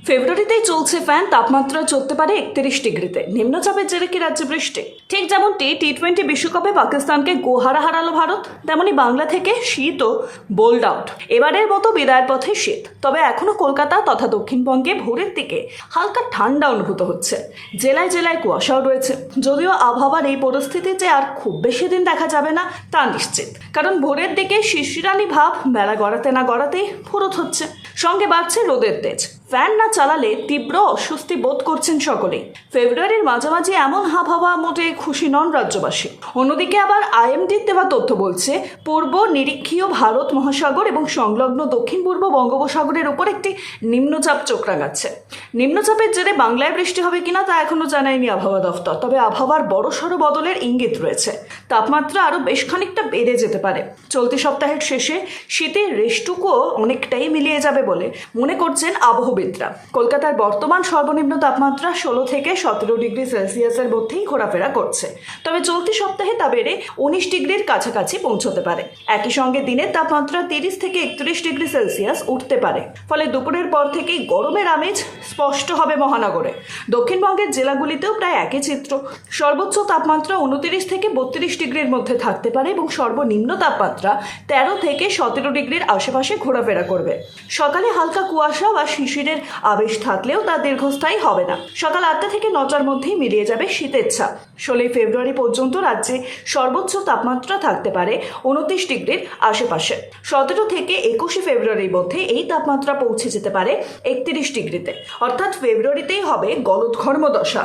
ফেব্রুয়ারিতেই চলছে ফ্যান, তাপমাত্রা চলতে পারে 31 ডিগ্রিতে। নিম্নচাপের জেরে কি রাজ্যে বৃষ্টি? ঠিক যেমনটি টি-20 বিশ্বকাপে পাকিস্তানকে গোহারা হারালো ভারত, তেমনি বাংলা থেকে শীতও বোল্ড আউট। এবারের মতো বিদায়ের পথে শীত, তবে এখনো কলকাতা তথা দক্ষিণবঙ্গে ভোরের দিকে হালকা ঠান্ডা অনুভূত হচ্ছে। জেলায় জেলায় কুয়াশাও রয়েছে। যদিও আবহাওয়ার এই পরিস্থিতি যে আর খুব বেশি দিন দেখা যাবে না তা নিশ্চিত, কারণ ভোরের দিকে শিশিরানি ভাব বেলা গড়াতে না গড়াতেই ফুরত হচ্ছে। সঙ্গে বাড়ছে রোদের তেজ। ফ্যান না চালালে তীব্র অস্বস্তি বোধ করছেন সকলেই। ফেব্রুয়ারির মাঝামাঝি এমন আবহাওয়া মোটে খুশি নন রাজ্যবাসী। অন্যদিকে আবার আইএমডির দেওয়া তথ্য বলছে, পূর্ব নিরীক্ষীয় ভারত মহাসাগর এবং সংলগ্ন দক্ষিণ পূর্ব বঙ্গোপসাগরের উপর একটি নিম্নচাপ চোখ রাঙাচ্ছে। নিম্নচাপের জেরে বাংলায় বৃষ্টি হবে কিনা তা এখনো জানায়নি আবহাওয়া দফতর, তবে আবহাওয়ার বড়সড় বদলের ইঙ্গিত রয়েছে। তাপমাত্রা আরও বেশ খানিকটা বেড়ে যেতে পারে। চলতি সপ্তাহের শেষে শীতের রেশটুকুও অনেকটাই মিলিয়ে যাবে বলে মনে করছেন আবহবিদরা। কলকাতার বর্তমান সর্বনিম্ন তাপমাত্রা 16 থেকে 17 ডিগ্রি সেলসিয়াসের মধ্যেই ঘোরাফেরা করছে, তবে চলতি সপ্তাহে তা বেড়ে 19 ডিগ্রির কাছাকাছি পৌঁছতে পারে। একই সঙ্গে দিনের তাপমাত্রা 30 থেকে 31 ডিগ্রি সেলসিয়াস উঠতে পারে, ফলে দুপুরের পর থেকেই গরমের আমেজ স্পষ্ট হবে মহানগরে। দক্ষিণবঙ্গের জেলাগুলিতেও প্রায় একই চিত্র। সর্বোচ্চ তাপমাত্রা 29 থেকে 32 ডিগ্রির মধ্যে থাকতে পারে এবং সর্বনিম্ন তাপমাত্রা 13 থেকে 17 ডিগ্রির আশেপাশে ঘোরাফেরা করবে। সকালে হালকা কুয়াশা বা শিশিরের আবেশ থাকলেও তা দীর্ঘস্থায়ী হবে না। সকাল 8টা থেকে 9টার মধ্যেই মিলিয়ে যাবে শীতের ছাপ। 16 ফেব্রুয়ারি পর্যন্ত রাজ্যে সর্বোচ্চ তাপমাত্রা থাকতে পারে 29 ডিগ্রির আশেপাশে। 17 থেকে 21 ফেব্রুয়ারির মধ্যে এই তাপমাত্রা পৌঁছে যেতে পারে 31 ডিগ্রিতে। অর্থাৎ ফেব্রুয়ারিতেই হবে গলদঘর্ম দশা।